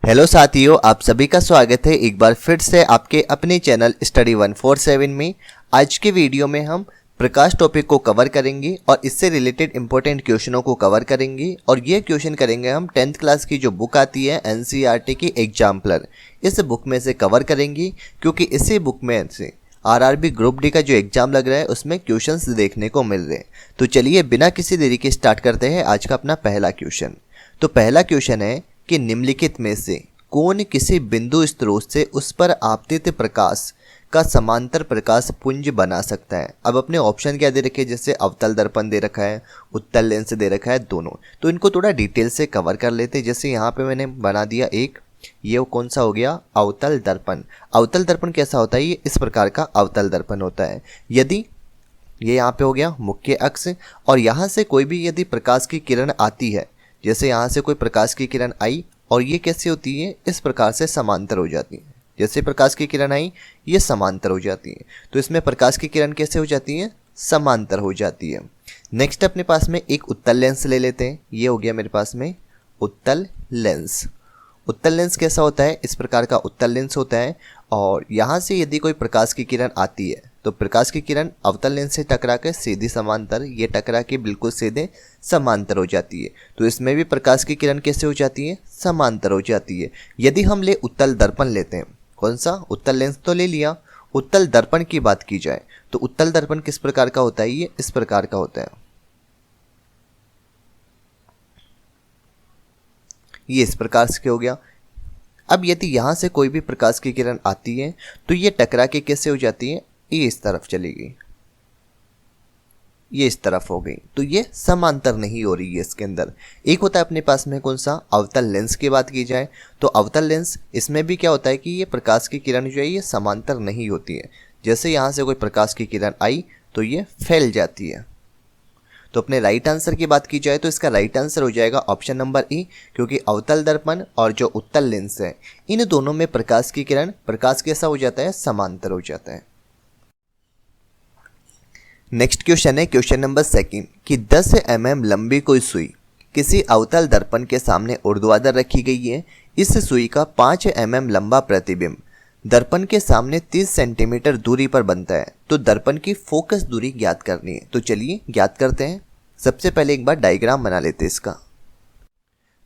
Hello साथियों, आप सभी का स्वागत है एक बार फिर से आपके अपने चैनल स्टडी 147 में। आज के वीडियो में हम प्रकाश टॉपिक को कवर करेंगे और इससे रिलेटेड इंपॉर्टेंट क्वेश्चनों को कवर करेंगे। और ये क्वेश्चन करेंगे हम 10th क्लास की जो बुक आती है एनसीईआरटी की एग्जाम्पलर, इस बुक में से कवर करेंगे, क्योंकि इसी बुक में से आरआरबी ग्रुप डी का जो एग्जाम लग रहा है उसमें क्वेश्चंस देखने को मिल रहे हैं। तो चलिए बिना किसी देरी के स्टार्ट करते हैं आज का अपना पहला क्वेश्चन। तो पहला क्वेश्चन है कि निम्नलिखित में से कौन किसी बिंदु स्रोत से उस पर आपतित प्रकाश का समांतर प्रकाश पुंज बना सकता है। अब अपने ऑप्शन क्या दे रखे हैं, जैसे अवतल दर्पण दे रखा है, उत्तल लेंस दे रखा है, दोनों। तो इनको थोड़ा डिटेल से कवर कर लेते हैं। जैसे यहाँ पे मैंने बना दिया एक, ये कौन सा हो गया, अवतल दर्पण। अवतल दर्पण कैसा होता है, ये इस प्रकार का अवतल दर्पण होता है। यदि ये यहाँ पे हो गया मुख्य अक्ष, और यहाँ से कोई भी यदि प्रकाश की किरण आती है, जैसे यहाँ से कोई प्रकाश की किरण आई और ये कैसे होती है, इस प्रकार से समांतर हो जाती है। जैसे प्रकाश की किरण आई, ये समांतर हो जाती है। तो इसमें प्रकाश की किरण कैसे हो जाती है, समांतर हो जाती है। नेक्स्ट अपने पास में एक उत्तल लेंस ले लेते हैं। ये हो गया मेरे पास में उत्तल लेंस। उत्तल लेंस कैसा होता है, इस प्रकार का उत्तल लेंस होता है। और यहाँ से यदि कोई प्रकाश की किरण आती है तो प्रकाश की किरण अवतल लेंस से टकरा के सीधी समांतर, ये टकरा के बिल्कुल सीधे समांतर हो जाती है। तो इसमें भी प्रकाश की किरण कैसे हो जाती है, समांतर हो जाती है। यदि हम ले उत्तल दर्पण लेते हैं, कौन सा, उत्तल लेंस तो ले लिया, उत्तल दर्पण की बात की जाए तो उत्तल दर्पण किस प्रकार का होता है, ये इस प्रकार का होता है। ये इस प्रकार से हो गया। अब यदि यहां से कोई भी प्रकाश की किरण आती है तो ये टकरा के कैसे हो जाती है, ये इस तरफ चली गई, ये इस तरफ हो गई। तो ये समांतर नहीं हो रही है इसके अंदर। एक होता है अपने पास में कौन सा, अवतल लेंस की बात की जाए तो अवतल लेंस, इसमें भी क्या होता है कि ये प्रकाश की किरण जो है ये समांतर नहीं होती है। जैसे यहाँ से कोई प्रकाश की किरण आई तो ये फैल जाती है। तो अपने राइट आंसर की बात की जाए तो इसका राइट आंसर हो जाएगा ऑप्शन नंबर ई, क्योंकि अवतल दर्पण और जो उत्तल लेंस है इन दोनों में प्रकाश की किरण, प्रकाश कैसा हो जाता है, समांतर हो जाता है। नेक्स्ट क्वेश्चन है क्वेश्चन नंबर 2 कि 10 mm लंबी कोई सुई किसी अवतल दर्पण के सामने ऊर्ध्वाधर रखी गई है। इस सुई का 5 mm लंबा प्रतिबिंब दर्पण के सामने 30 सेंटीमीटर दूरी पर बनता है। तो दर्पण की फोकस दूरी ज्ञात करनी है। तो चलिए ज्ञात करते हैं। सबसे पहले एक बार डायग्राम बना लेते हैं इसका।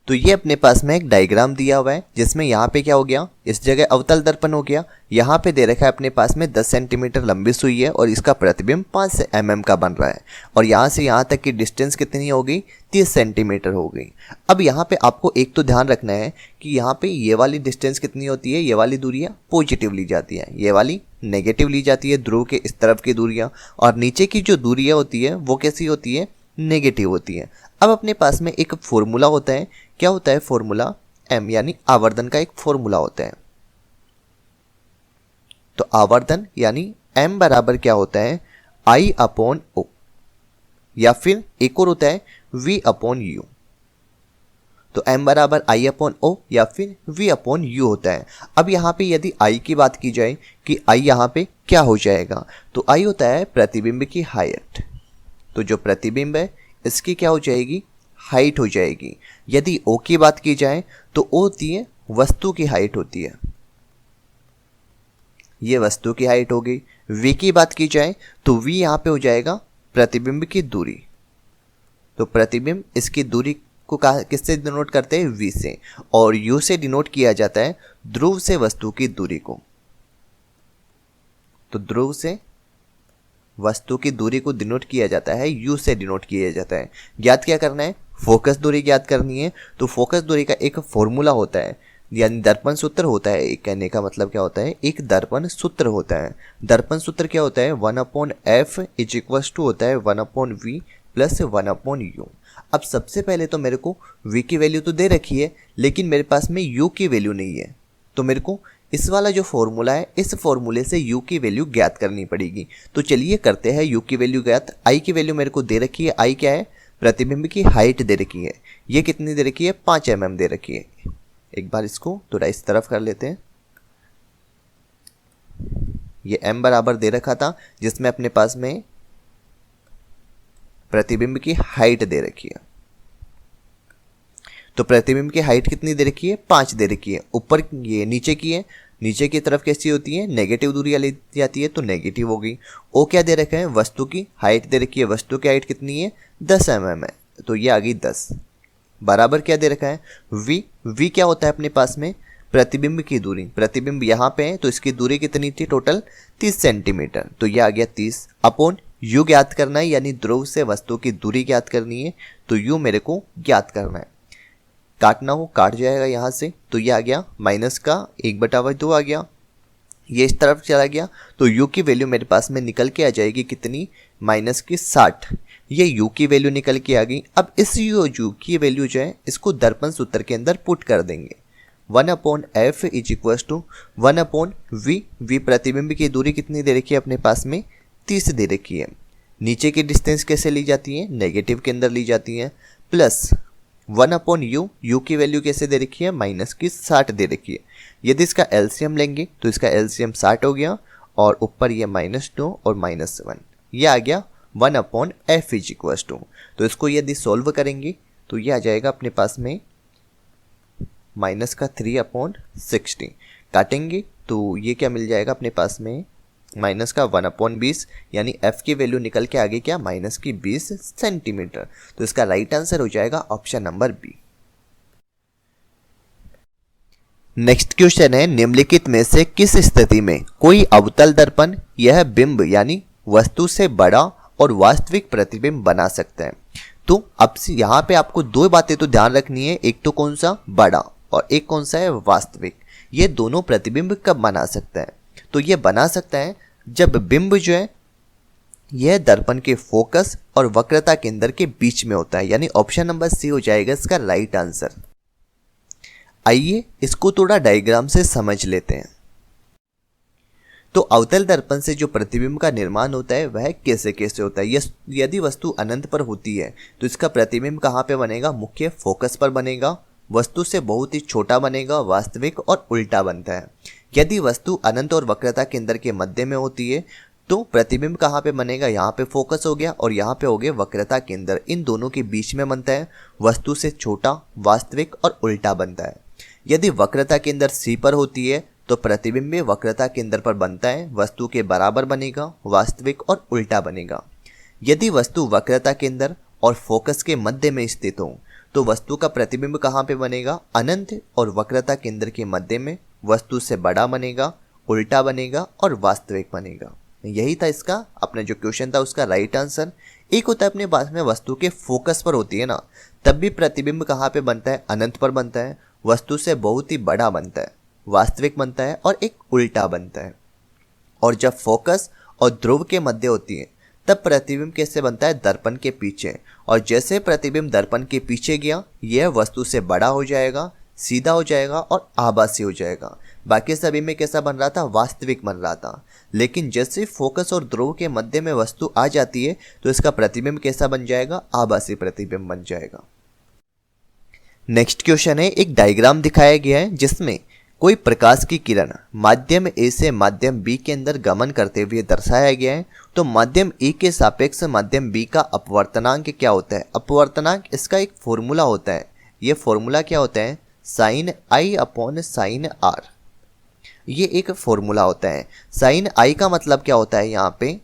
तो ये अपने पास में एक डायग्राम दिया हुआ है, जिसमें यहाँ पे क्या हो गया, इस जगह अवतल दर्पण हो गया। यहाँ पे दे रखा है अपने पास में 10 सेंटीमीटर लंबी सुई है और इसका प्रतिबिंब 5 mm का बन रहा है। और यहाँ से यहाँ तक की डिस्टेंस कितनी हो गई, 30 सेंटीमीटर हो गई। अब यहाँ पे आपको एक तो ध्यान रखना है कि यहाँ पे ये वाली डिस्टेंस कितनी होती है, ये वाली दूरियाँ पॉजिटिव ली जाती है, ये वाली नेगेटिव ली जाती है, ध्रुव के इस तरफ की दूरियाँ। और नीचे की जो दूरियाँ होती है वो कैसी होती है, नेगेटिव होती है। अब अपने पास में एक फॉर्मूला होता है, क्या होता है फॉर्मूला, m, यानी आवर्धन का एक फॉर्मूला होता है। तो आवर्धन यानी m बराबर क्या होता है, I/O, या फिर एक और होता है V/U। तो m बराबर I/O या फिर V/U होता है। अब यहाँ पे यदि I की बात की जाए कि I यहाँ पे क्या हो जाएगा, तो I होता है प्रतिबिंब की हाइट। तो जो प्रतिबिंब है इसकी क्या हो जाएगी, हाइट हो जाएगी। यदि O की बात की जाए तो O होती है वस्तु की हाइट होती है, ये वस्तु की हाइट हो गई। V की बात की जाए तो V यहाँ पे हो जाएगा प्रतिबिंब की दूरी। तो प्रतिबिंब इसकी दूरी को किससे डिनोट करते हैं, V से। और U से डिनोट किया जाता है ध्रुव से वस्तु की दूरी को। तो ध्रुव से वस्तु की दूरी को डिनोट किया जाता है, U से डिनोट किया जाता है। ज्ञात क्या करना है, फोकस दूरी ज्ञात करनी है। तो फोकस दूरी का एक फॉर्मूला होता है, यानी दर्पण सूत्र होता है। कहने का मतलब क्या होता है, एक दर्पण सूत्र होता है। दर्पण सूत्र क्या होता है, 1/f = होता है 1/v + 1/u। अब सबसे पहले तो मेरे को v की वैल्यू तो दे रखी है, लेकिन मेरे पास में u की वैल्यू नहीं है। तो मेरे को इस वाला जो फॉर्मूला है, इस फॉर्मूले से u की वैल्यू ज्ञात करनी पड़ेगी। तो चलिए करते हैं u की वैल्यू ज्ञात। I की वैल्यू मेरे को दे रखी है, I क्या है, प्रतिबिंब की हाइट दे रखी है। ये कितनी दे रखी है, 5 mm दे रखी है। एक बार इसको थोड़ा इस तरफ कर लेते हैं। ये m बराबर दे रखा था, जिसमें अपने पास में प्रतिबिंब की हाइट दे रखी है। तो प्रतिबिंब की हाइट कितनी दे रखी है, 5 दे रखी है। ऊपर ये नीचे की है, नीचे की तरफ कैसी होती है, नेगेटिव दूरी ली जाती है, तो नेगेटिव हो गई। ओ क्या दे रखा है, वस्तु की हाइट दे रखी है, वस्तु की हाइट कितनी है, 10 mm है, तो ये आ गई 10। बराबर क्या दे रखा है, वी। वी क्या होता है अपने पास में, प्रतिबिंब की दूरी। प्रतिबिंब यहाँ पे है तो इसकी दूरी कितनी थी, टोटल 30 सेंटीमीटर, तो ये आ गया 30 अपॉन यू ज्ञात करना है, यानी ध्रुव से वस्तु की दूरी ज्ञात करनी है, तो यू मेरे को ज्ञात करना है। काटना हो काट जाएगा यहाँ से, तो ये आ गया माइनस का 1/2 आ गया, ये इस तरफ चला गया, तो यू की वैल्यू मेरे पास में निकल के आ जाएगी कितनी, माइनस की 60। ये यू की वैल्यू निकल के आ गई। अब इस यू की वैल्यू जो है इसको दर्पण सूत्र के अंदर पुट कर देंगे। 1/f is equal to 1/v। We प्रतिबिंब की दूरी कितनी दे रखी है अपने पास में, 30 दे रखी है। नीचे की डिस्टेंस कैसे ली जाती है, नेगेटिव के अंदर ली जाती है, प्लस 1/u। यू की वैल्यू कैसे दे रखी है, माइनस की 60 दे रखी है। यदि इसका एलसीएम लेंगे तो इसका एलसीएम 60 हो गया, और ऊपर ये -2 और -1, ये आ गया 1/f इज इक्वल टू। तो इसको यदि सोल्व करेंगे तो ये आ जाएगा अपने पास में -3/60। काटेंगे तो ये क्या मिल जाएगा अपने पास में, -1/20, यानी f की वैल्यू निकल के आगे क्या, -20 सेंटीमीटर। तो इसका राइट आंसर हो जाएगा option number B. Next question है, निम्नलिखित में से किस स्थिति में कोई अवतल दर्पण यह बिंब यानी वस्तु से बड़ा और वास्तविक प्रतिबिंब बना सकता है। तो अब यहाँ पे आपको दो बातें तो ध्यान रखनी है, एक तो कौन सा, बड़ा, और एक कौन सा है, वास्तविक। ये दोनों प्रतिबिंब कब बना सकता है, तो ये बना सकता है जब बिंब जो है यह दर्पण के फोकस और वक्रता केंद्र के बीच में होता है, यानी ऑप्शन नंबर सी हो जाएगा इसका राइट आंसर। आइए इसको थोड़ा डायग्राम से समझ लेते हैं। तो अवतल दर्पण से जो प्रतिबिंब का निर्माण होता है वह कैसे कैसे होता है। यदि वस्तु अनंत पर होती है तो इसका प्रतिबिंब कहाँ पे बनेगा, मुख्य फोकस पर बनेगा, वस्तु से बहुत ही छोटा बनेगा, वास्तविक, और उल्टा बनता है। यदि वस्तु अनंत और वक्रता केंद्र के मध्य में होती है तो प्रतिबिंब कहाँ पे बनेगा, यहाँ पे फोकस हो गया और यहाँ पे हो गया वक्रता केंद्र, इन दोनों के बीच में बनता है, वस्तु से छोटा, वास्तविक और उल्टा बनता है। यदि वक्रता केंद्र सी पर होती है तो प्रतिबिंब वक्रता केंद्र पर बनता है, वस्तु के बराबर बनेगा, वास्तविक और उल्टा बनेगा। यदि वस्तु वक्रता केंद्र और फोकस के मध्य में स्थित हो तो वस्तु का प्रतिबिंब कहाँ पे बनेगा, अनंत और वक्रता केंद्र के मध्य में, वस्तु से बड़ा बनेगा, उल्टा बनेगा और वास्तविक बनेगा। यही था इसका अपना जो क्वेश्चन था उसका राइट आंसर। एक होता है अपने पास में वस्तु के फोकस पर होती है ना, तब भी प्रतिबिंब कहाँ पे बनता है, अनंत पर बनता है, वस्तु से बहुत ही बड़ा बनता है, वास्तविक बनता है और एक उल्टा बनता है। और जब फोकस और ध्रुव के मध्य होती है तब प्रतिबिंब कैसे बनता है, दर्पण के पीछे, और जैसे प्रतिबिंब दर्पण के पीछे गया यह वस्तु से बड़ा हो जाएगा, सीधा हो जाएगा और आभासी हो जाएगा। बाकी सभी में कैसा बन रहा था, वास्तविक बन रहा था। लेकिन जैसे फोकस और ध्रुव के मध्य में वस्तु आ जाती है तो इसका प्रतिबिंब कैसा बन जाएगा, आभासी प्रतिबिंब बन जाएगा। नेक्स्ट क्वेश्चन है, एक डायग्राम दिखाया गया है जिसमें कोई प्रकाश की किरण माध्यम ए से माध्यम बी के अंदर गमन करते हुए दर्शाया गया है। तो माध्यम ए के सापेक्ष माध्यम बी का अपवर्तनांक क्या होता है। अपवर्तनांक इसका एक फॉर्मूला होता है, ये फॉर्मूला क्या होता है, sine i upon sine r. ये एक फॉर्मूला होता है। साइन आई का मतलब क्या होता है यहाँ पे,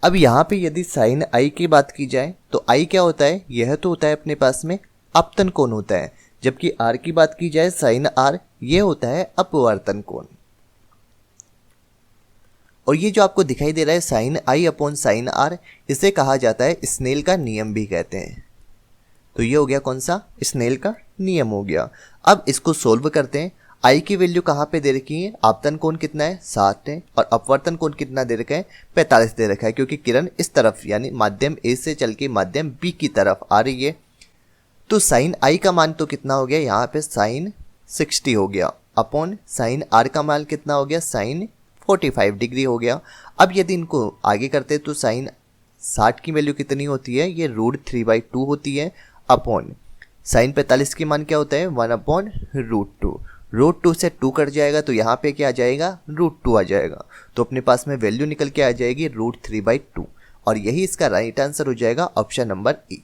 अब यहाँ पे यदि साइन आई की बात की जाए तो आई क्या होता है, यह तो होता है अपने पास में अपतन कोण होता है, जबकि आर की बात की जाए साइन आर, ये होता है अपवर्तन कोण। और ये जो आपको दिखाई दे रहा है sine i upon sine r, इसे कहा जाता है स्नेल का नियम भी कहते हैं। तो ये हो गया कौन सा, स्नेल का नियम हो गया। अब इसको सोल्व करते हैं। आई की वैल्यू कहाँ पे दे रखी है, आपतन कोण कितना है, 60 है, और अपवर्तन कोण कितना दे रखा है, 45 दे रखा है, क्योंकि किरण इस तरफ यानी माध्यम ए से चल के माध्यम बी की तरफ आ रही है। तो साइन आई का मान तो कितना हो गया, यहाँ पे साइन 60 हो गया, अपॉन साइन आर का मान कितना हो गया, साइन 45 डिग्री हो गया। अब यदि इनको आगे करते तो साइन 60 की वैल्यू कितनी होती है, ये √3/2 होती है, अपॉन साइन 45 की मान क्या होता है, 1/√2। √2 से 2 कट जाएगा तो यहाँ पे क्या आ जाएगा, √2 आ जाएगा। तो अपने पास में वैल्यू निकल के आ जाएगी √3/2, और यही इसका राइट आंसर हो जाएगा ऑप्शन नंबर ई।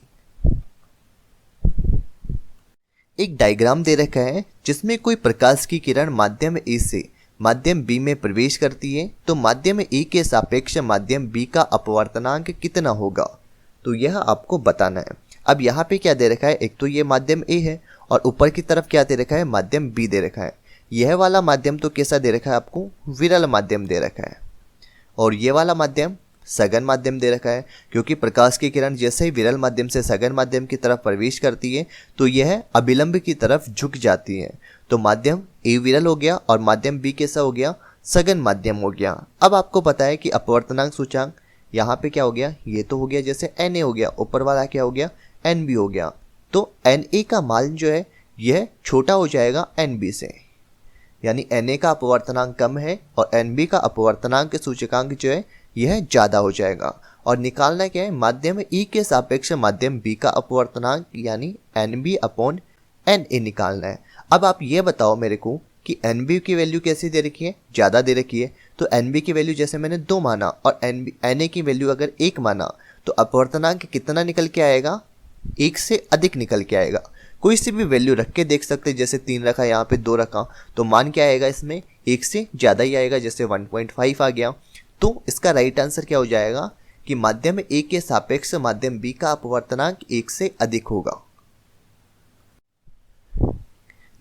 एक डायग्राम दे रखा है जिसमें कोई प्रकाश की किरण माध्यम ए से माध्यम बी में प्रवेश करती है तो माध्यम ए के सापेक्ष माध्यम बी का अपवर्तनांक कितना होगा, तो यह आपको बताना है। अब यहाँ पे क्या दे रखा है, एक तो ये माध्यम ए है और ऊपर की तरफ क्या दे रखा है, माध्यम बी दे रखा है। यह वाला माध्यम तो कैसा दे रखा है आपको, विरल माध्यम दे रखा है, और ये वाला माध्यम सघन माध्यम दे रखा है, क्योंकि प्रकाश की किरण जैसे ही विरल माध्यम से सघन माध्यम की तरफ प्रवेश करती है तो यह अभिलंब की तरफ झुक जाती है। तो माध्यम ए विरल हो गया और माध्यम बी कैसा हो गया, सघन माध्यम हो गया। अब आपको पता है कि अपवर्तनांक सूचांक यहाँ पे क्या हो गया, ये तो हो गया जैसे Na हो गया, ऊपर वाला क्या हो गया, Nb हो गया। तो Na का मान जो है यह छोटा हो जाएगा Nb से, यानी Na का अपवर्तनांक कम है और Nb का अपवर्तनांक सूचकांक जो है यह ज़्यादा हो जाएगा। और निकालना क्या है, माध्यम E के सापेक्ष माध्यम B का अपवर्तनांक यानी Nb/Na निकालना है। अब आप ये बताओ मेरे को कि Nb की वैल्यू कैसी दे रखी है, ज़्यादा दे रखी है। तो Nb की वैल्यू जैसे मैंने 2 माना और Na की वैल्यू अगर 1 माना तो अपवर्तनांक कितना निकल के आएगा, 1 से अधिक निकल के आएगा। कोई सी भी वैल्यू रख के देख सकते, जैसे 3 रखा, यहाँ पे 2 रखा, तो मान क्या आएगा, इसमें 1 से ज़्यादा ही आएगा, जैसे 1.5 आ गया। तो इसका राइट आंसर क्या हो जाएगा कि माध्यम ए के सापेक्ष माध्यम बी का अपवर्तनांक 1 से अधिक होगा।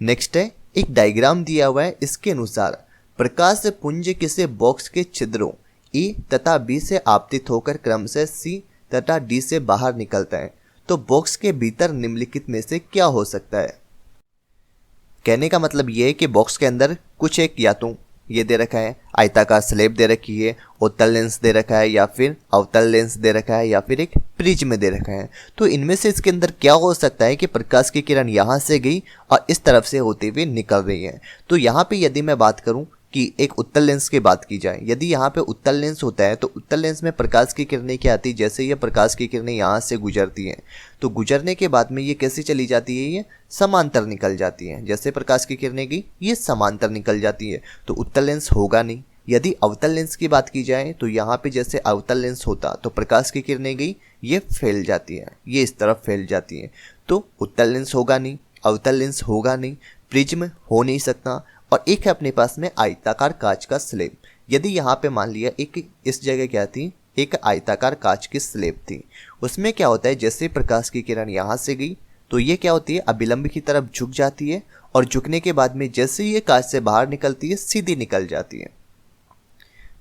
नेक्स्ट है, एक डायग्राम दिया हुआ है, इसके अनुसार प्रकाश पुंज किसी बॉक्स के छिद्रों ए तथा बी से आपतित होकर क्रमशः सी तथा डी से बाहर निकलता है तो बॉक्स के भीतर निम्नलिखित में से क्या हो सकता है। कहने का मतलब ये है कि बॉक्स के अंदर कुछ एक या तो ये दे रखा है, आयताकार स्लेब दे रखी है, उत्तल लेंस दे रखा है, या फिर अवतल लेंस दे रखा है, या फिर एक प्रिज्म दे रखा है। तो इनमें से इसके अंदर क्या हो सकता है कि प्रकाश की किरण यहाँ से गई और इस तरफ से होते हुए निकल रही है। तो यहाँ पे यदि मैं बात करूँ कि एक उत्तल लेंस की बात की जाए, यदि यहाँ पे उत्तल लेंस होता है तो उत्तल लेंस में प्रकाश की किरणें क्या आती है, जैसे ये प्रकाश की किरणें यहाँ से गुजरती हैं तो गुजरने के बाद में ये कैसे चली जाती है, ये समांतर निकल जाती हैं। जैसे प्रकाश की किरणें गई ये समांतर निकल जाती है, तो उत्तल लेंस होगा नहीं। यदि अवतल लेंस की बात की जाए तो यहाँ पे जैसे अवतल लेंस होता तो प्रकाश की किरणें गई ये फैल जाती है, ये इस तरफ फैल जाती है, तो उत्तल लेंस होगा नहीं, अवतल लेंस होगा नहीं, प्रिज्म हो नहीं सकता। और एक है अपने पास में आयताकार कांच का स्लेब। यदि यहाँ पे मान लिया एक इस जगह क्या थी, एक आयताकार कांच की स्लेब थी, उसमें क्या होता है जैसे प्रकाश की किरण यहाँ से गई तो ये क्या होती है, अभिलंब की तरफ झुक जाती है और झुकने के बाद में जैसे ये कांच से बाहर निकलती है सीधी निकल जाती है।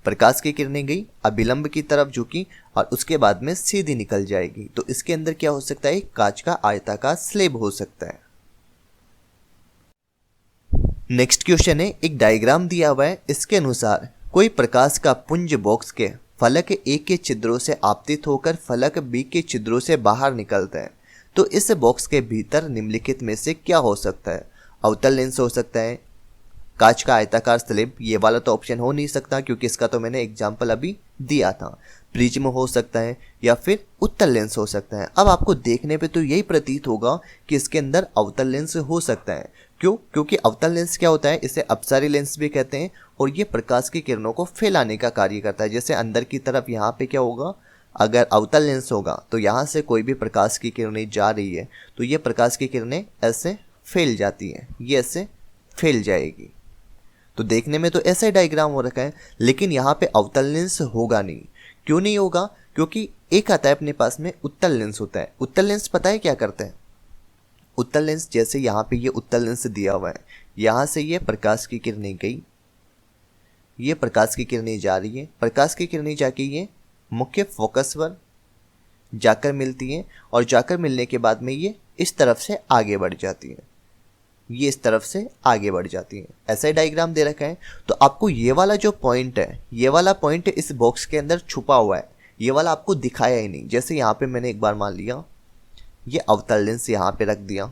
प्रकाश की किरणें गई, अभिलंब की तरफ झुकी और उसके बाद में सीधी निकल जाएगी। तो इसके अंदर क्या हो सकता है, कांच का आयताकार स्लेब हो सकता है। नेक्स्ट क्वेश्चन है, एक डायग्राम दिया हुआ है, इसके अनुसार कोई प्रकाश का पुंज बॉक्स के फलक ए के छिद्रों से आपतित होकर फलक बी के छिद्रों से बाहर निकलता है तो इस बॉक्स के भीतर निम्नलिखित में से क्या हो सकता है। अवतल लेंस हो सकता है, कांच का आयताकार स्लेब, ये वाला तो ऑप्शन हो नहीं सकता क्योंकि इसका तो मैंने एग्जाम्पल अभी दिया था, प्रिज्म हो सकता है या फिर उत्तल लेंस हो सकता है। अब आपको देखने पे तो यही प्रतीत होगा कि इसके अंदर अवतल लेंस हो सकता है। क्यों, क्योंकि अवतल लेंस क्या होता है, इसे अपसारी लेंस भी कहते हैं और ये प्रकाश की किरणों को फैलाने का कार्य करता है। जैसे अंदर की तरफ यहाँ पे क्या होगा, अगर अवतल लेंस होगा तो यहाँ से कोई भी प्रकाश की किरणें जा रही है तो ये प्रकाश की किरणें ऐसे फैल जाती हैं, ये ऐसे फैल जाएगी। तो देखने में तो ऐसा ही डायग्राम हो रखा है, लेकिन यहाँ पे अवतल लेंस होगा नहीं। क्यों नहीं होगा, क्योंकि एक आता है अपने पास में उत्तल लेंस होता है। उत्तल लेंस पता है क्या करता है, उत्तल लेंस जैसे यहाँ पे ये उत्तल लेंस दिया हुआ है, यहाँ से ये प्रकाश की किरणें गई, ये प्रकाश की किरणें जा रही है, प्रकाश की किरणें जाके ये मुख्य फोकस पर जाकर मिलती हैं और जाकर मिलने के बाद में ये इस तरफ से आगे बढ़ जाती है, ये इस तरफ से आगे बढ़ जाती है। ऐसा ही डायग्राम दे रखा है। तो आपको ये वाला जो पॉइंट है, ये वाला पॉइंट इस बॉक्स के अंदर छुपा हुआ है, ये वाला आपको दिखाया ही नहीं। जैसे यहाँ पे मैंने एक बार मान लिया ये अवतल लेंस यहाँ पे रख दिया,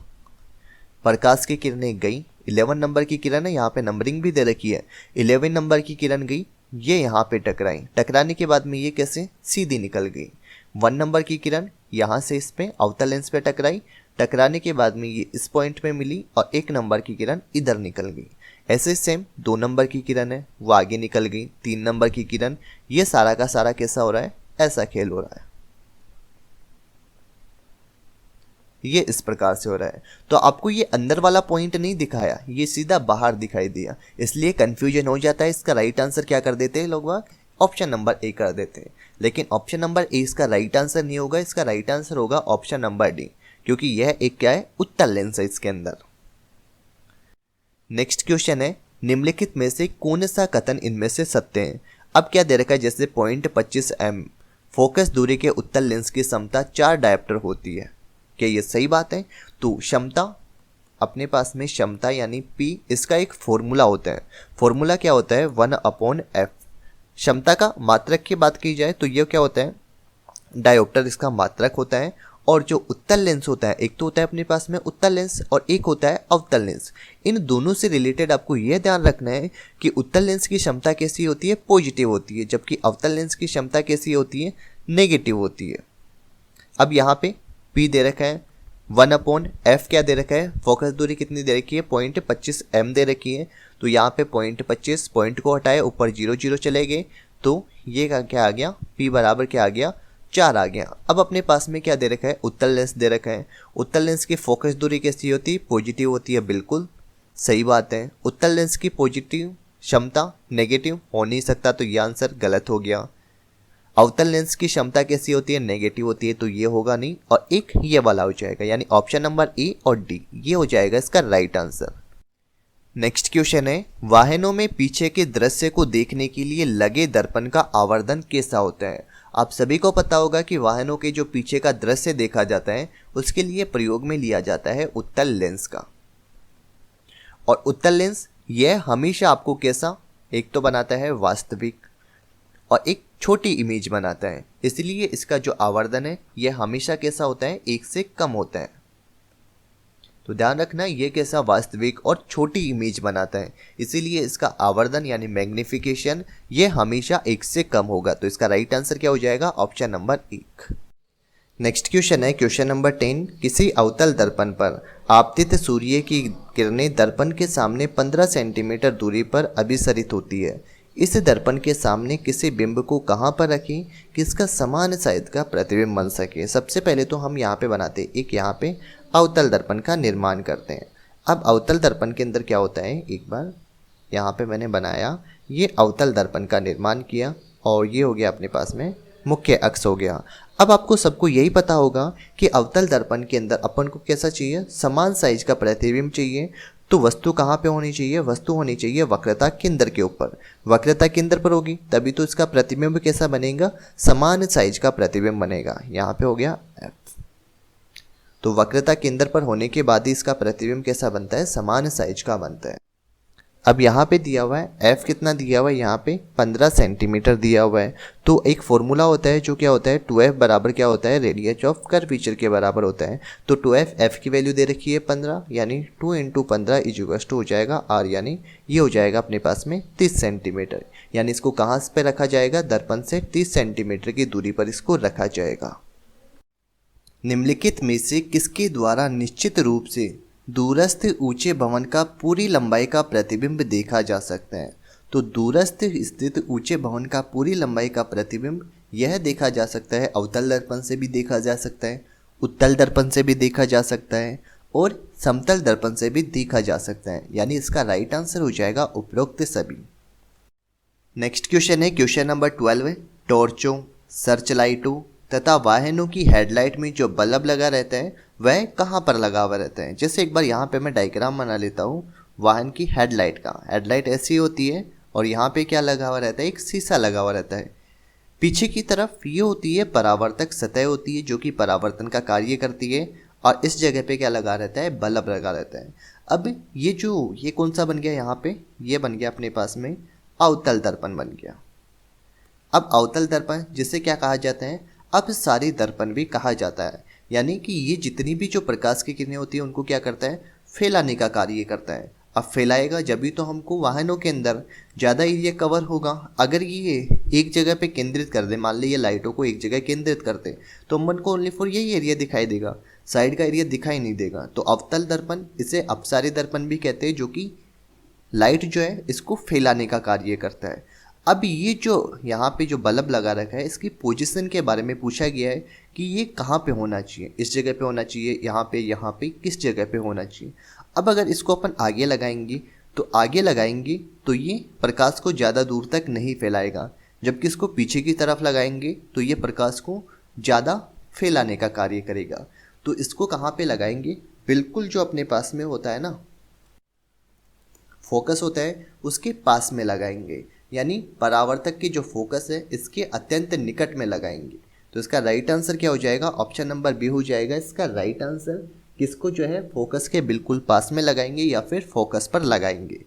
प्रकाश की किरणें गई, 11 नंबर की किरण है, यहाँ पे नंबरिंग भी दे रखी है, 11 नंबर की किरण गई, ये यहाँ पे टकराई, टकराने के बाद में ये कैसे सीधी निकल गई। 1 नंबर की किरण यहाँ से इस पे अवतल लेंस पे टकराई, टकराने के बाद में ये इस पॉइंट में मिली और 1 नंबर की किरण इधर निकल गई। ऐसे सेम 2 नंबर की किरण है वो आगे निकल गई, 3 नंबर की किरण, ये सारा का सारा कैसा हो रहा है, ऐसा खेल हो रहा है। ये इस प्रकार से हो रहा है। तो आपको ये अंदर वाला पॉइंट नहीं दिखाया, ये सीधा बाहर दिखाई दिया, इसलिए कंफ्यूजन हो जाता है। इसका राइट आंसर क्या कर देते हैं लोग, ऑप्शन नंबर ए कर देते हैं। लेकिन ऑप्शन नंबर ए इसका राइट आंसर नहीं होगा, इसका राइट आंसर होगा ऑप्शन नंबर डी, क्योंकि यह एक क्या है, उत्तल लेंस है इसके अंदर। नेक्स्ट क्वेश्चन है, निम्नलिखित में से कौन सा कथन इनमें से सत्य है। अब क्या दे रखा है, जैसे 0.25 m फोकस दूरी के उत्तल लेंस की क्षमता 4 डायोप्टर होती है, क्या ये सही बात है। तो क्षमता, अपने पास में क्षमता यानी P, इसका एक फॉर्मूला होता है। फॉर्मूला क्या होता है, 1/f। क्षमता का मात्रक की बात की जाए तो ये क्या होता है, डायोप्टर इसका मात्रक होता है। और जो उत्तल लेंस होता है, एक तो होता है अपने पास में उत्तल लेंस और एक होता है अवतल लेंस। इन दोनों से रिलेटेड आपको यह ध्यान रखना है कि उत्तल लेंस की क्षमता कैसी होती है, पॉजिटिव होती है, जबकि अवतल लेंस की क्षमता कैसी होती है, नेगेटिव होती है। अब यहाँ पे P दे रखा है, 1/f क्या दे रखा है, फोकस दूरी कितनी दे रखी है, 0.25 m दे रखी है। तो यहाँ पे 0.25 पॉइंट को हटाए, ऊपर 0 0 चले गए, तो ये क्या आ गया, P बराबर क्या आ गया, 4 आ गया। अब अपने पास में क्या दे रखा है, उत्तल लेंस दे रखा है। उत्तल लेंस की फोकस दूरी कैसी होती है, पॉजिटिव होती है, बिल्कुल सही बात है। उत्तल लेंस की पॉजिटिव क्षमता नेगेटिव हो नहीं सकता, तो ये आंसर गलत हो गया। अवतल लेंस की क्षमता कैसी होती है, नेगेटिव होती है, तो ये होगा नहीं, और एक ये वाला हो जाएगा, यानी ऑप्शन नंबर ए और डी ये हो जाएगा इसका राइट आंसर। नेक्स्ट क्वेश्चन है, वाहनों में पीछे के दृश्य को देखने के लिए लगे दर्पण का आवर्धन कैसा होता है। आप सभी को पता होगा कि वाहनों के जो पीछे का दृश्य देखा जाता है उसके लिए प्रयोग में लिया जाता है उत्तल लेंस का। और उत्तल लेंस यह हमेशा आपको कैसा, एक तो बनाता है वास्तविक और एक छोटी इमेज बनाता है, इसलिए इसका जो आवर्धन है यह हमेशा कैसा होता है, 1 से कम होता है। तो ध्यान रखना, ये कैसा, वास्तविक और छोटी इमेज बनाता है, इसीलिए इसका आवर्धन यानी मैग्निफिकेशन ये हमेशा 1 से कम होगा। तो इसका राइट आंसर क्या हो जाएगा, ऑप्शन नंबर 1। नेक्स्ट क्वेश्चन है, क्वेश्चन नंबर 10, किसी अवतल दर्पण पर आपतित सूर्य की किरणें दर्पण के सामने 15 सेंटीमीटर दूरी पर अभिसरित होती है। इस दर्पण के सामने किसी बिंब को कहाँ पर रखें कि इसका समान साइज का प्रतिबिंब बन सके। सबसे पहले तो हम यहाँ पे बनाते, एक यहाँ पे अवतल दर्पण का निर्माण करते हैं। अब अवतल दर्पण के अंदर क्या होता है, एक बार यहाँ पे मैंने बनाया, ये अवतल दर्पण का निर्माण किया और ये हो गया अपने पास में मुख्य अक्ष हो गया। अब आपको सबको यही पता होगा कि अवतल दर्पण के अंदर अपन को कैसा चाहिए, समान साइज का प्रतिबिंब चाहिए। तो वस्तु कहाँ पे होनी चाहिए, वस्तु होनी चाहिए वक्रता केंद्र के ऊपर। वक्रता केंद्र पर होगी तभी तो इसका प्रतिबिंब कैसा बनेगा, समान साइज का प्रतिबिंब बनेगा। यहाँ पे हो गया F। तो वक्रता केंद्र पर होने के बाद ही इसका प्रतिबिंब कैसा बनता है, समान साइज का बनता है। अब यहाँ पे दिया हुआ है F कितना दिया हुआ है, यहाँ पे 15 सेंटीमीटर दिया हुआ है। तो एक फॉर्मूला होता है जो क्या होता है, 2F बराबर क्या होता है, रेडियस ऑफ कर्वेचर के बराबर होता है। तो 2F F की वैल्यू दे रखी है 15, यानी 2 × 15 इक्वल्स टू हो जाएगा R, यानी ये हो जाएगा अपने पास में 30 सेंटीमीटर। यानी इसको कहाँ पे रखा जाएगा, दर्पण से 30 सेंटीमीटर की दूरी पर इसको रखा जाएगा। निम्नलिखित में से किसके द्वारा निश्चित रूप से दूरस्थ ऊंचे भवन का पूरी लंबाई का प्रतिबिंब देखा जा सकता है। तो दूरस्थ स्थित ऊंचे भवन का पूरी लंबाई का प्रतिबिंब यह देखा जा सकता है, अवतल दर्पण से भी देखा जा सकता है, उत्तल दर्पण से भी देखा जा सकता है और समतल दर्पण से भी देखा जा सकता है। यानी इसका राइट आंसर हो जाएगा उपरोक्त सभी। नेक्स्ट क्वेश्चन है, क्वेश्चन नंबर 12, टॉर्चों, सर्च लाइटों तथा वाहनों की हेडलाइट में जो बल्ब लगा रहता है वह कहाँ पर लगा हुआ रहता है। जैसे एक बार यहाँ पे मैं डायग्राम बना लेता हूँ वाहन की हेडलाइट का। हेडलाइट ऐसी होती है और यहाँ पे क्या लगा हुआ रहता है, एक शीशा लगा हुआ रहता है। पीछे की तरफ ये होती है परावर्तक सतह होती है जो कि परावर्तन का कार्य करती है, और इस जगह पे क्या लगा रहता है, बल्ब लगा रहता है। अब ये कौन सा बन गया, यहाँ पे ये बन गया अपने पास में अवतल दर्पण बन गया। अब अवतल दर्पण जिसे क्या कहा जाता है, अब सारी दर्पण भी कहा जाता है। यानी कि ये जितनी भी जो प्रकाश की किरणें होती है उनको क्या करता है, फैलाने का कार्य करता है। अब फैलाएगा जब भी तो हमको वाहनों के अंदर ज़्यादा एरिया कवर होगा। अगर ये एक जगह पे केंद्रित कर दे, मान लीजिए लाइटों को एक जगह केंद्रित करते तो मन को ओनली फॉर यही एरिया दिखाई देगा, साइड का एरिया दिखाई नहीं देगा। तो अवतल दर्पण, इसे अपसारी दर्पण भी कहते हैं, जो कि लाइट जो है इसको फैलाने का कार्य करता है। अब ये जो यहाँ पे जो बल्ब लगा रखा है इसकी पोजीशन के बारे में पूछा गया है कि ये कहाँ पे होना चाहिए, इस जगह पे होना चाहिए, यहाँ पे किस जगह पे होना चाहिए। अब अगर इसको अपन आगे लगाएंगे तो ये प्रकाश को ज़्यादा दूर तक नहीं फैलाएगा, जबकि इसको पीछे की तरफ लगाएंगे तो ये प्रकाश को ज़्यादा फैलाने का कार्य करेगा। तो इसको कहाँ पे लगाएंगे, बिल्कुल जो अपने पास में होता है ना फोकस होता है उसके पास में लगाएंगे, यानी परावर्तक की जो फोकस है इसके अत्यंत निकट में लगाएंगे। तो इसका राइट आंसर क्या हो जाएगा, ऑप्शन नंबर बी हो जाएगा इसका राइट आंसर। किसको जो है फोकस के बिल्कुल पास में लगाएंगे या फिर फोकस पर लगाएंगे।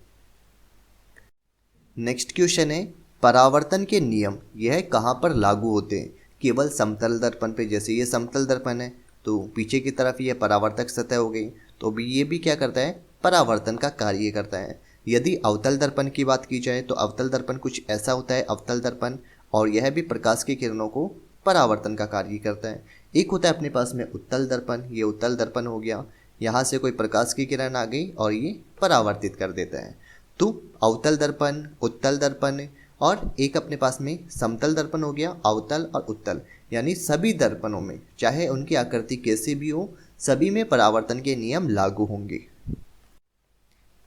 नेक्स्ट क्वेश्चन है परावर्तन के नियम यह कहाँ पर लागू होते हैं। केवल समतल दर्पण पे, जैसे ये समतल दर्पण है तो पीछे की तरफ ये परावर्तक सतह हो गई, तो भी ये भी क्या करता है, परावर्तन का कार्य करता है। यदि अवतल दर्पण की बात की जाए तो अवतल दर्पण कुछ ऐसा होता है, अवतल दर्पण, और यह भी प्रकाश की किरणों को परावर्तन का कार्य करता है। एक होता है अपने पास में उत्तल दर्पण, ये उत्तल दर्पण हो गया, यहाँ से कोई प्रकाश की किरण आ गई और ये परावर्तित कर देता है। तो अवतल दर्पण, उत्तल दर्पण, और एक अपने पास में समतल दर्पण हो गया, अवतल और उत्तल, यानी सभी दर्पणों में चाहे उनकी आकृति कैसी भी हो सभी में परावर्तन के नियम लागू होंगे।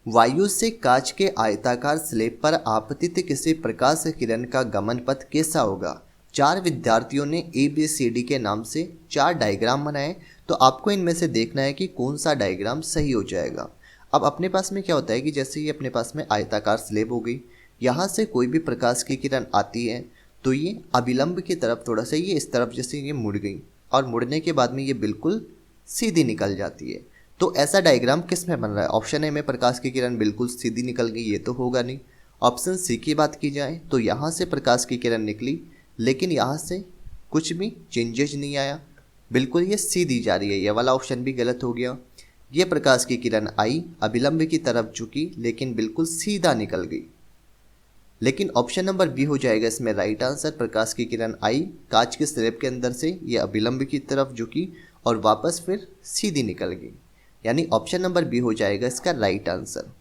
वायु से कांच के आयताकार स्लैब पर आपतित किसी प्रकाश किरण का गमन पथ कैसा होगा। 4 विद्यार्थियों ने ABCD के नाम से 4 डायग्राम बनाए, तो आपको इनमें से देखना है कि कौन सा डायग्राम सही हो जाएगा। अब अपने पास में क्या होता है कि जैसे ये अपने पास में आयताकार स्लैब हो गई, यहाँ से कोई भी प्रकाश की किरण आती है तो ये अभिलंब की तरफ थोड़ा सा ये इस तरफ जैसे ये मुड़ गई, और मुड़ने के बाद में ये बिल्कुल सीधी निकल जाती है। तो ऐसा डायग्राम किस में बन रहा है, ऑप्शन ए में प्रकाश की किरण बिल्कुल सीधी निकल गई, ये तो होगा नहीं। ऑप्शन सी की बात की जाए तो यहाँ से प्रकाश की किरण निकली लेकिन यहाँ से कुछ भी चेंजेज नहीं आया, बिल्कुल ये सीधी जा रही है, ये वाला ऑप्शन भी गलत हो गया। ये प्रकाश की किरण आई, अभिलंब की तरफ झुकी लेकिन बिल्कुल सीधा निकल गई, लेकिन ऑप्शन नंबर बी हो जाएगा इसमें राइट आंसर। प्रकाश की किरण आई, कांच के स्लैब के अंदर से ये अभिलंब की तरफ झुकी और वापस फिर सीधी निकल गई, यानी ऑप्शन नंबर बी हो जाएगा इसका राइट आंसर।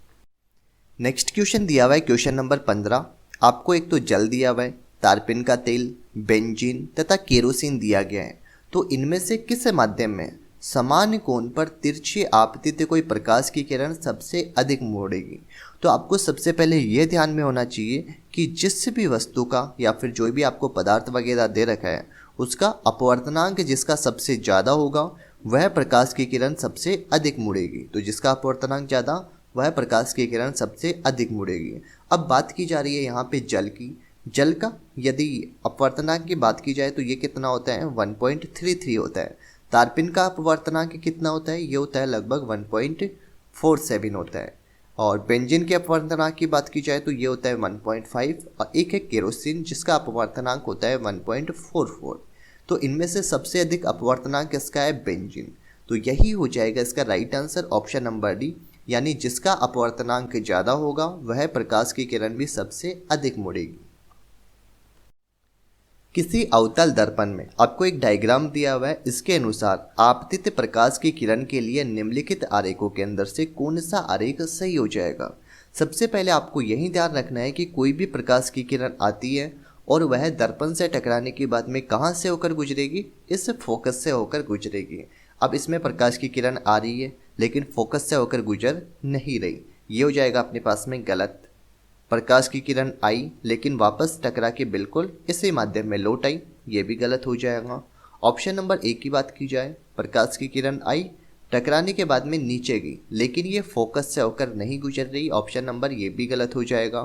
नेक्स्ट क्वेश्चन दिया हुआ है क्वेश्चन नंबर 15। आपको एक तो जल दिया हुआ है, तारपीन का तेल, बेंजीन तथा केरोसिन दिया गया है। तो इनमें से किस माध्यम में समान कोण पर तिरछी आपतित कोई प्रकाश की किरण सबसे अधिक मोड़ेगी। तो आपको सबसे पहले यह ध्यान में होना चाहिए कि जिस भी वस्तु का या फिर जो भी आपको पदार्थ वगैरह दे रखा है उसका अपवर्तनांक जिसका सबसे ज़्यादा होगा वह प्रकाश की किरण सबसे अधिक मुड़ेगी। तो जिसका अपवर्तनांक ज़्यादा वह प्रकाश की किरण सबसे अधिक मुड़ेगी। अब बात की जा रही है यहाँ पे जल की। जल का यदि अपवर्तनांक की बात की जाए तो ये कितना होता है, 1.33 होता है। तारपीन का अपवर्तनांक कितना होता है, ये होता है लगभग 1.47 होता है। और बेंजीन के अपवर्तनांक की बात की जाए तो ये होता है 1.5, और एक है केरोसिन जिसका अपवर्तनांक होता है 1.44। तो इनमें से सबसे अधिक अपवर्तनांक किसका है, बेंजीन। तो यही हो जाएगा इसका right answer, option number D, यानी जिसका अपवर्तनांक ज़्यादा होगा वह प्रकाश की किरण भी सबसे अधिक मुड़ेगी। किसी अवतल दर्पण में आपको एक डायग्राम दिया हुआ है, इसके अनुसार आपतित प्रकाश की किरण के लिए निम्नलिखित आरेखों के अंदर से कौन सा आरेख सही हो जाएगा। सबसे पहले आपको यही ध्यान रखना है कि कोई भी प्रकाश की किरण आती है और वह दर्पण से टकराने के बाद में कहाँ से होकर गुजरेगी, इस फोकस से होकर गुजरेगी। अब इसमें प्रकाश की किरण आ रही है लेकिन फोकस से होकर गुजर नहीं रही, ये हो जाएगा अपने पास में गलत। प्रकाश की किरण आई लेकिन वापस टकरा के बिल्कुल इसी माध्यम में लौट आई, ये भी गलत हो जाएगा। ऑप्शन नंबर ए की बात की जाए, प्रकाश की किरण आई, टकराने के बाद में नीचे गई लेकिन ये फोकस से होकर नहीं गुजर रही, ऑप्शन नंबर ये भी गलत हो जाएगा।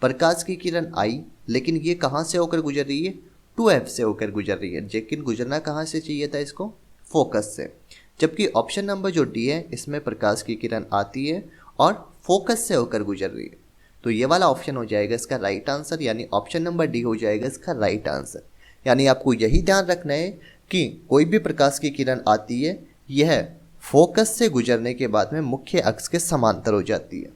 प्रकाश की किरण आई लेकिन ये कहाँ से होकर गुजर रही है, 2F से होकर गुजर रही है, लेकिन गुजरना कहाँ से चाहिए था इसको, फोकस से। जबकि ऑप्शन नंबर जो डी है इसमें प्रकाश की किरण आती है और फोकस से होकर गुजर रही है। तो ये वाला ऑप्शन हो जाएगा इसका राइट आंसर, यानी ऑप्शन नंबर डी हो जाएगा इसका राइट आंसर। यानी आपको यही ध्यान रखना है कि कोई भी प्रकाश की किरण आती है यह फोकस से गुजरने के बाद में मुख्य अक्ष के समांतर हो जाती है।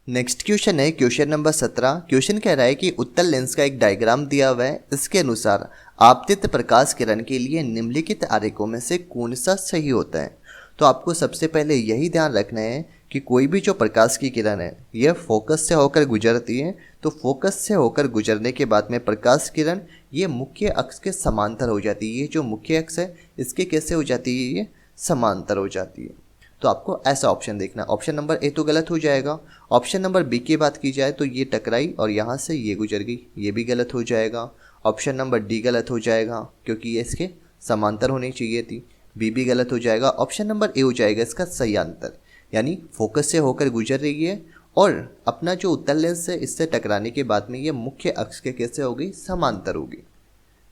नेक्स्ट क्वेश्चन है क्वेश्चन नंबर 17। क्वेश्चन कह रहा है कि उत्तल लेंस का एक डायग्राम दिया हुआ है, इसके अनुसार आपतित प्रकाश किरण के लिए निम्नलिखित आरेखों में से कौन सा सही होता है। तो आपको सबसे पहले यही ध्यान रखना है कि कोई भी जो प्रकाश की किरण है यह फोकस से होकर गुजरती है, तो फोकस से होकर गुजरने के बाद में प्रकाश किरण ये मुख्य अक्ष के समांतर हो जाती है। ये जो मुख्य अक्ष है इसके कैसे हो जाती है, ये समांतर हो जाती है। तो आपको ऐसा ऑप्शन देखना। ऑप्शन नंबर ए तो गलत हो जाएगा। ऑप्शन नंबर बी की बात की जाए तो ये टकराई और यहाँ से ये गुजर गई, ये भी गलत हो जाएगा। ऑप्शन नंबर डी गलत हो जाएगा क्योंकि ये इसके समांतर होनी चाहिए थी। बी भी गलत हो जाएगा। ऑप्शन नंबर ए हो जाएगा इसका सही आंसर, यानी फोकस से होकर गुजर रही है और अपना जो उत्तल लेंस है इससे टकराने के बाद में ये मुख्य अक्ष के कैसे होगी, समांतर होगी।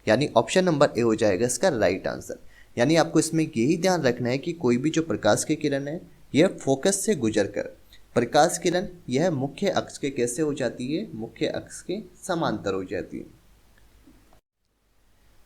यानी ऑप्शन नंबर ए हो जाएगा इसका राइट आंसर। यानी आपको इसमें यही ध्यान रखना है कि कोई भी जो प्रकाश की किरण है यह फोकस से गुजर कर प्रकाश किरण यह मुख्य अक्ष के कैसे हो जाती है, मुख्य अक्ष के समांतर हो जाती है।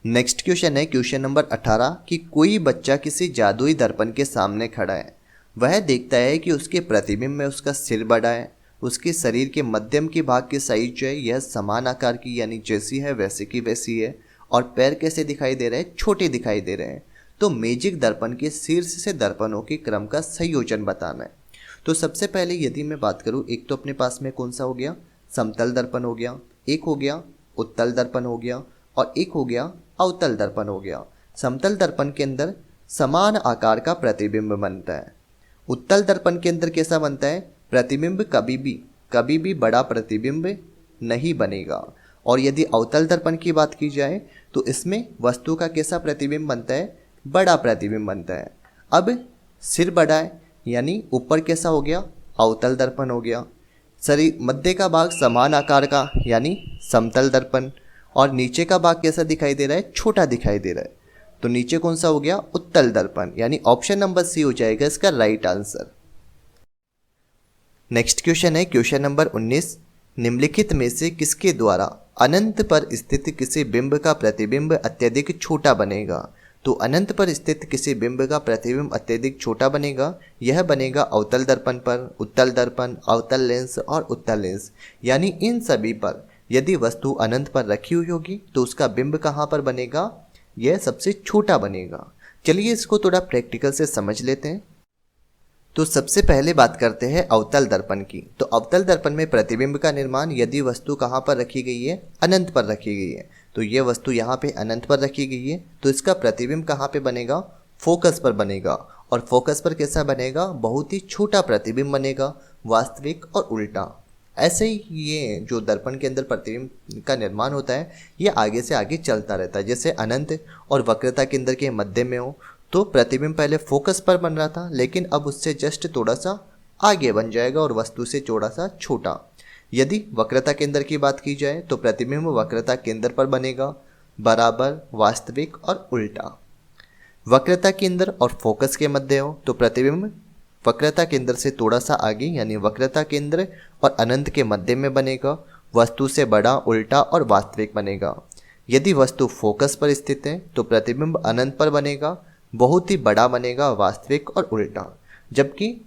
नेक्स्ट क्वेश्चन है क्वेश्चन नंबर 18 कि कोई बच्चा किसी जादुई दर्पण के सामने खड़ा है। वह देखता है कि उसके प्रतिबिंब में उसका सिर बड़ा है, उसके शरीर के मध्यम के भाग की साइज जो है यह समान आकार की यानी जैसी है वैसे की वैसी है, और पैर कैसे दिखाई दे रहे हैं, छोटे दिखाई दे रहे हैं। तो मैजिक दर्पण के शीर्ष से दर्पणों के क्रम का संयोजन बताना है। तो सबसे पहले यदि मैं बात करूं, एक तो अपने पास में कौन सा हो गया, समतल दर्पण हो गया, एक हो गया उत्तल दर्पण हो गया, और एक हो गया अवतल दर्पण हो गया। समतल दर्पण के अंदर समान आकार का प्रतिबिंब बनता है। उत्तल दर्पण के अंदर कैसा बनता है, प्रतिबिंब कभी भी बड़ा प्रतिबिंब नहीं बनेगा। और यदि अवतल दर्पण की बात की जाए तो इसमें वस्तु का कैसा प्रतिबिंब बनता है, बड़ा प्रतिबिंब बनता है। अब सिर बड़ा है यानी ऊपर कैसा हो गया, अवतल दर्पण हो गया। शरीर मध्य का भाग समान आकार का यानी समतल दर्पण, और नीचे का भाग कैसा दिखाई दे रहा है, छोटा दिखाई दे रहा है। तो नीचे कौन सा हो गया, उत्तल दर्पण, यानी ऑप्शन नंबर सी हो जाएगा इसका राइट आंसर। नेक्स्ट क्वेश्चन है क्वेश्चन नंबर 19, निम्नलिखित में से किसके द्वारा अनंत पर स्थित किसी बिंब का प्रतिबिंब अत्यधिक छोटा बनेगा। तो अनंत पर स्थित किसी बिंब का प्रतिबिंब अत्यधिक छोटा बनेगा, यह बनेगा अवतल दर्पण पर, उत्तल दर्पण, अवतल लेंस और उत्तल लेंस। यानी इन सभी पर यदि वस्तु अनंत पर रखी हुई होगी तो उसका बिंब कहाँ पर बनेगा, यह सबसे छोटा बनेगा। चलिए इसको थोड़ा प्रैक्टिकल से समझ लेते हैं। तो सबसे पहले बात करते हैं अवतल दर्पण की। तो अवतल दर्पण में प्रतिबिंब का निर्माण यदि वस्तु कहाँ पर रखी गई है, अनंत पर रखी गई है। तो ये वस्तु यहाँ पे अनंत पर रखी गई है, तो इसका प्रतिबिंब कहाँ पे बनेगा, फोकस पर बनेगा। और फोकस पर कैसा बनेगा, बहुत ही छोटा प्रतिबिंब बनेगा, वास्तविक और उल्टा। ऐसे ही ये जो दर्पण के अंदर प्रतिबिंब का निर्माण होता है ये आगे से आगे चलता रहता है। जैसे अनंत और वक्रता केंद्र के मध्य में हो तो प्रतिबिंब पहले फोकस पर बन रहा था, लेकिन अब उससे जस्ट थोड़ा सा आगे बन जाएगा और वस्तु से थोड़ा सा छोटा। यदि वक्रता केंद्र की बात की जाए तो प्रतिबिंब वक्रता केंद्र पर बनेगा, बराबर, वास्तविक और उल्टा। वक्रता केंद्र और फोकस के मध्य हो तो प्रतिबिंब वक्रता केंद्र से थोड़ा सा आगे यानी वक्रता केंद्र और अनंत के मध्य में बनेगा, वस्तु से बड़ा, उल्टा और वास्तविक बनेगा। यदि वस्तु फोकस पर स्थित है तो प्रतिबिंब अनंत पर बनेगा, बहुत ही बड़ा बनेगा, वास्तविक और उल्टा। जबकि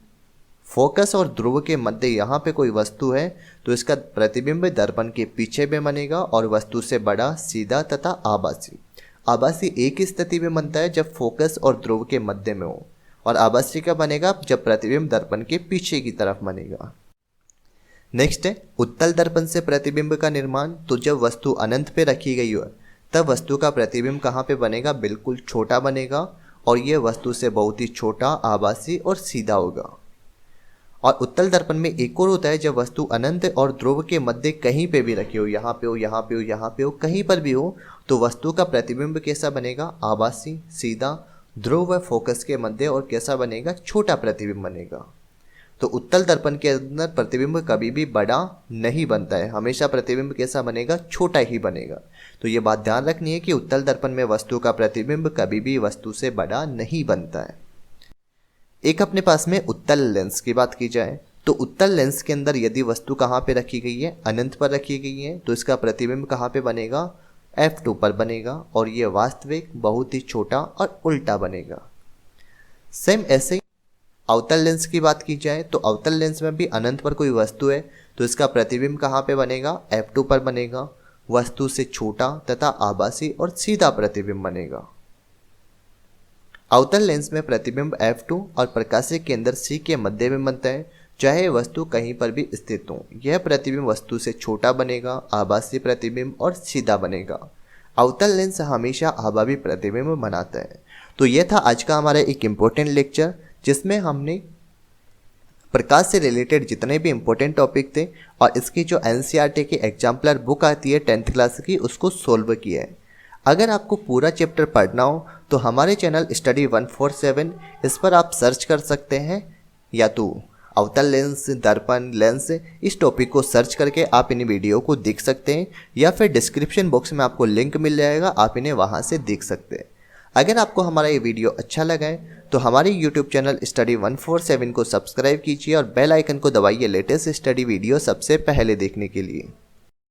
फोकस और ध्रुव के मध्य यहाँ पे कोई वस्तु है तो इसका प्रतिबिंब दर्पण के पीछे में बनेगा और वस्तु से बड़ा, सीधा तथा आभासी। आभासी एक ही स्थिति में बनता है जब फोकस और ध्रुव के मध्य में हो, और आभासी का बनेगा जब प्रतिबिंब दर्पण के पीछे की तरफ बनेगा। नेक्स्ट है उत्तल दर्पण से प्रतिबिंब का निर्माण। तो जब वस्तु अनंत पे रखी गई हो तब वस्तु का प्रतिबिंब कहाँ पे बनेगा, बिल्कुल छोटा बनेगा, और यह वस्तु से बहुत ही छोटा, आभासी और सीधा होगा। और उत्तल दर्पण में एक और होता है जब वस्तु अनंत और ध्रुव के मध्य कहीं पे भी रखी हो, यहाँ पे हो, यहाँ पे हो, यहाँ पे हो, कहीं पर भी हो, तो वस्तु का प्रतिबिंब कैसा बनेगा, आभासी, सीधा, ध्रुव व फोकस के मध्य, और कैसा बनेगा, छोटा प्रतिबिंब बनेगा। तो उत्तल दर्पण के अंदर प्रतिबिंब कभी भी बड़ा नहीं बनता है, हमेशा प्रतिबिंब कैसा बनेगा, छोटा ही बनेगा। तो ये बात ध्यान रखनी है कि उत्तल दर्पण में वस्तु का प्रतिबिंब कभी भी वस्तु से बड़ा नहीं बनता है। एक अपने पास में उत्तल लेंस की बात की जाए तो उत्तल लेंस के अंदर यदि वस्तु कहाँ पे रखी गई है, अनंत पर रखी गई है, तो इसका प्रतिबिंब कहाँ पे बनेगा, F2 पर बनेगा, और यह वास्तविक, बहुत ही छोटा और उल्टा बनेगा। सेम ऐसे ही अवतल लेंस की बात की जाए तो अवतल लेंस में भी अनंत पर कोई वस्तु है तो इसका प्रतिबिंब कहाँ पे बनेगा, F2 पर बनेगा, वस्तु से छोटा तथा आभासी और सीधा प्रतिबिंब बनेगा। अवतल लेंस में प्रतिबिंब F2 और प्रकाशीय केंद्र C के मध्य में बनता है, चाहे वस्तु कहीं पर भी स्थित हो। यह प्रतिबिंब वस्तु से छोटा बनेगा, आभासी प्रतिबिंब और सीधा बनेगा। अवतल लेंस हमेशा अभावी प्रतिबिंब बनाता है। तो यह था आज का हमारा एक इम्पोर्टेंट लेक्चर, जिसमें हमने प्रकाश से रिलेटेड जितने भी इम्पोर्टेंट टॉपिक थे और इसकी जो NCERT की एग्जाम्पलर बुक आती है 10th क्लास की, उसको सोल्व किया है। अगर आपको पूरा चैप्टर पढ़ना हो तो हमारे चैनल स्टडी 147 इस पर आप सर्च कर सकते हैं, या तो अवतल लेंस, दर्पण, लेंस, इस टॉपिक को सर्च करके आप इन वीडियो को देख सकते हैं, या फिर डिस्क्रिप्शन बॉक्स में आपको लिंक मिल जाएगा, आप इन्हें वहां से देख सकते हैं। अगर आपको हमारा ये वीडियो अच्छा लगा है तो हमारे YouTube चैनल स्टडी 147 को सब्सक्राइब कीजिए और बेल आइकन को दबाइए लेटेस्ट स्टडी वीडियो सबसे पहले देखने के लिए।